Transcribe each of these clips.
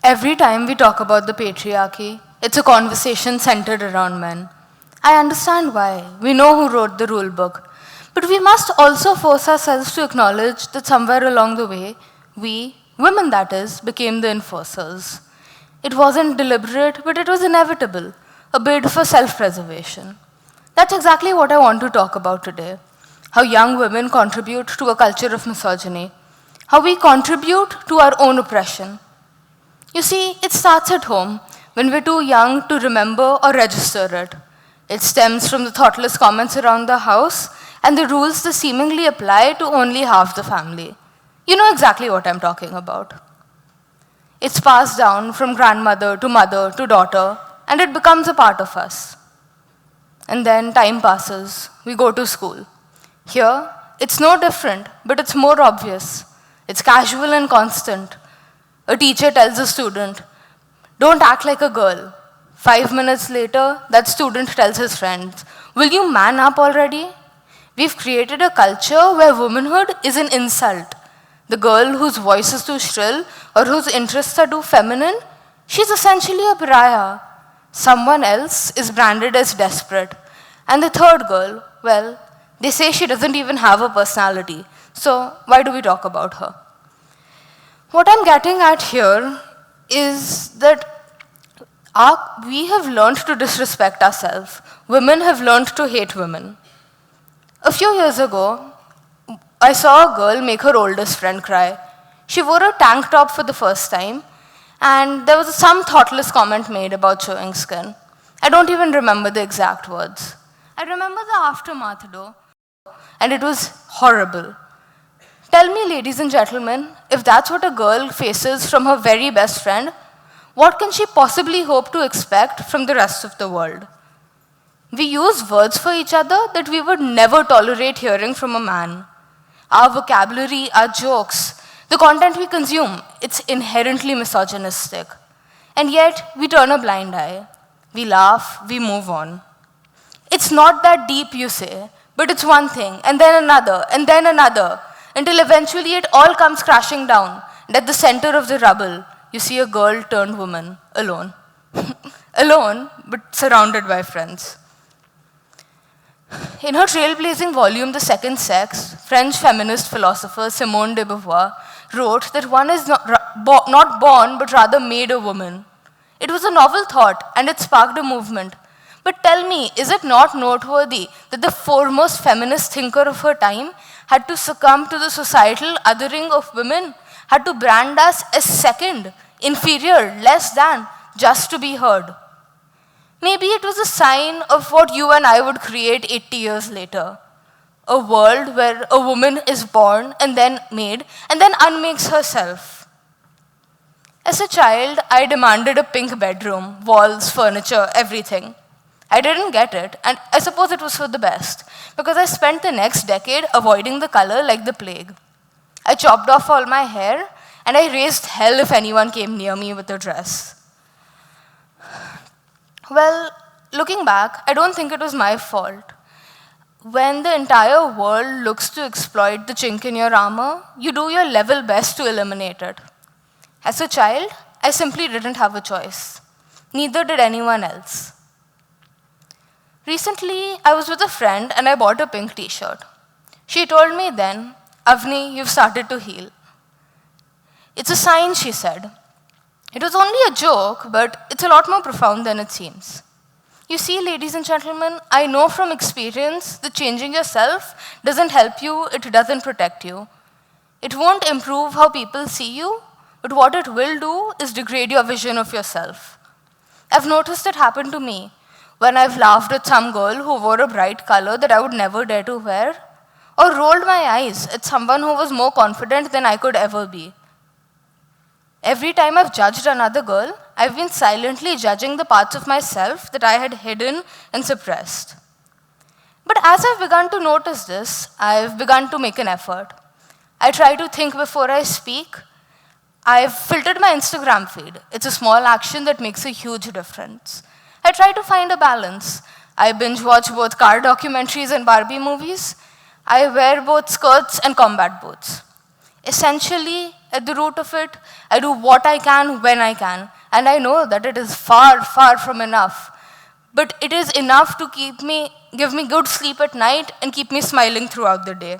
Every time we talk about the patriarchy, it's a conversation centered around men. I understand why. We know who wrote the rule book. But we must also force ourselves to acknowledge that somewhere along the way, we, women that is, became the enforcers. It wasn't deliberate, but it was inevitable, a bid for self-preservation. That's exactly what I want to talk about today. How young women contribute to a culture of misogyny. How we contribute to our own oppression. You see, it starts at home, when we're too young to remember or register it. It stems from the thoughtless comments around the house and the rules that seemingly apply to only half the family. You know exactly what I'm talking about. It's passed down from grandmother to daughter, and it becomes a part of us. And then time passes, we go to school. Here, it's no different, but it's more obvious. It's casual and constant. A teacher tells a student, "Don't act like a girl." 5 minutes later, that student tells his friends, "Will you man up already?" We've created a culture where womanhood is an insult. The girl whose voice is too shrill or whose interests are too feminine, she's essentially a pariah. Someone else is branded as desperate. And the third girl, well, they say she doesn't even have a personality. So why do we talk about her? What I'm getting at here is that we have learned to disrespect ourselves. Women have learned to hate women. A few years ago, I saw a girl make her oldest friend cry. She wore a tank top for the first time, and there was some thoughtless comment made about showing skin. I don't even remember the exact words. I remember the aftermath though, and it was horrible. Tell me, ladies and gentlemen, if that's what a girl faces from her very best friend, what can she possibly hope to expect from the rest of the world? We use words for each other that we would never tolerate hearing from a man. Our vocabulary, our jokes, the content we consume, it's inherently misogynistic. And yet, we turn a blind eye. We laugh, we move on. It's not that deep, you say, but it's one thing, and then another, until eventually it all comes crashing down, and at the center of the rubble, you see a girl turned woman, alone. Alone, but surrounded by friends. In her trailblazing volume, The Second Sex, French feminist philosopher Simone de Beauvoir wrote that one is not born, but rather made a woman. It was a novel thought, and it sparked a movement. But tell me, is it not noteworthy that the foremost feminist thinker of her time had to succumb to the societal othering of women, had to brand us as second, inferior, less than, just to be heard? Maybe it was a sign of what you and I would create 80 years later. A world where a woman is born and then made and then unmakes herself. As a child, I demanded a pink bedroom, walls, furniture, everything. I didn't get it, and I suppose it was for the best, because I spent the next decade avoiding the color like the plague. I chopped off all my hair, and I raised hell if anyone came near me with a dress. Well, looking back, I don't think it was my fault. When the entire world looks to exploit the chink in your armor, you do your level best to eliminate it. As a child, I simply didn't have a choice. Neither did anyone else. Recently, I was with a friend and I bought a pink t-shirt. She told me then, "Avni, you've started to heal." "It's a sign," she said. It was only a joke, but it's a lot more profound than it seems. You see, ladies and gentlemen, I know from experience that changing yourself doesn't help you, it doesn't protect you. It won't improve how people see you, but what it will do is degrade your vision of yourself. I've noticed it happen to me when I've laughed at some girl who wore a bright color that I would never dare to wear, or rolled my eyes at someone who was more confident than I could ever be. Every time I've judged another girl, I've been silently judging the parts of myself that I had hidden and suppressed. But as I've begun to notice this, I've begun to make an effort. I try to think before I speak. I've filtered my Instagram feed. It's a small action that makes a huge difference. I try to find a balance. I binge watch both car documentaries and Barbie movies. I wear both skirts and combat boots. Essentially, at the root of it, I do what I can when I can. And I know that it is far, far from enough. But it is enough to give me good sleep at night and keep me smiling throughout the day.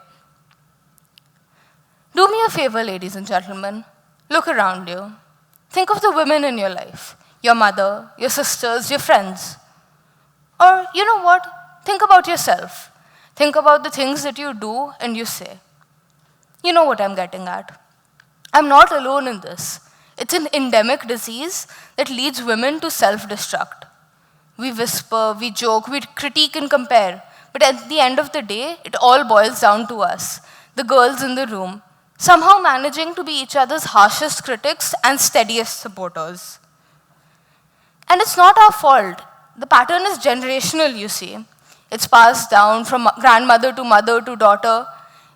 Do me a favor, ladies and gentlemen. Look around you. Think of the women in your life. Your mother, your sisters, your friends. Or, you know what? Think about yourself. Think about the things that you do and you say. You know what I'm getting at. I'm not alone in this. It's an endemic disease that leads women to self-destruct. We whisper, we joke, we critique and compare. But at the end of the day, it all boils down to us, the girls in the room, somehow managing to be each other's harshest critics and steadiest supporters. And it's not our fault. The pattern is generational, you see. It's passed down from grandmother to daughter.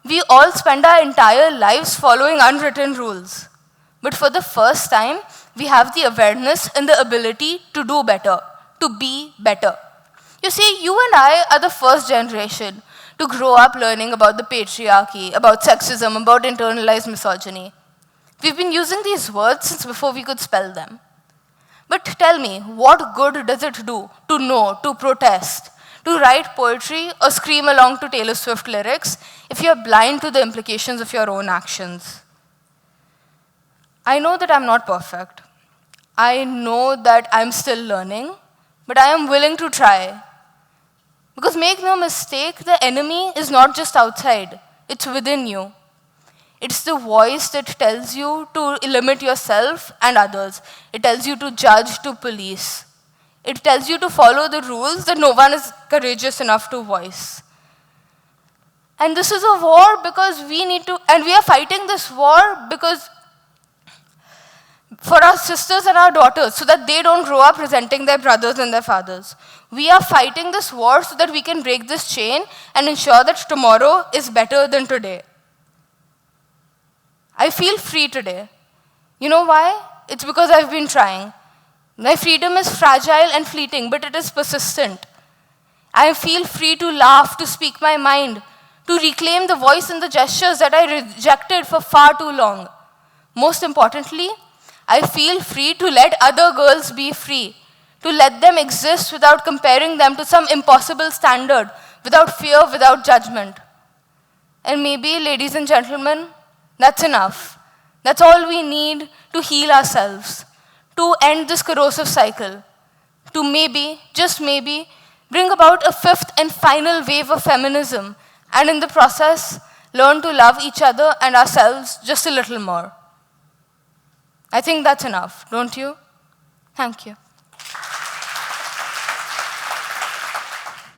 We all spend our entire lives following unwritten rules. But for the first time, we have the awareness and the ability to do better, to be better. You see, you and I are the first generation to grow up learning about the patriarchy, about sexism, about internalized misogyny. We've been using these words since before we could spell them. But tell me, what good does it do to know, to protest, to write poetry or scream along to Taylor Swift lyrics if you're blind to the implications of your own actions? I know that I'm not perfect. I know that I'm still learning, but I am willing to try. Because make no mistake, the enemy is not just outside, it's within you. It's the voice that tells you to limit yourself and others. It tells you to judge, to police. It tells you to follow the rules that no one is courageous enough to voice. And this is a war because and we are fighting this war because for our sisters and our daughters, so that they don't grow up resenting their brothers and their fathers. We are fighting this war so that we can break this chain and ensure that tomorrow is better than today. I feel free today. You know why? It's because I've been trying. My freedom is fragile and fleeting, but it is persistent. I feel free to laugh, to speak my mind, to reclaim the voice and the gestures that I rejected for far too long. Most importantly, I feel free to let other girls be free, to let them exist without comparing them to some impossible standard, without fear, without judgment. And maybe, ladies and gentlemen, that's enough. That's all we need to heal ourselves, to end this corrosive cycle, to maybe, just maybe, bring about a fifth and final wave of feminism, and in the process, learn to love each other and ourselves just a little more. I think that's enough, don't you? Thank you.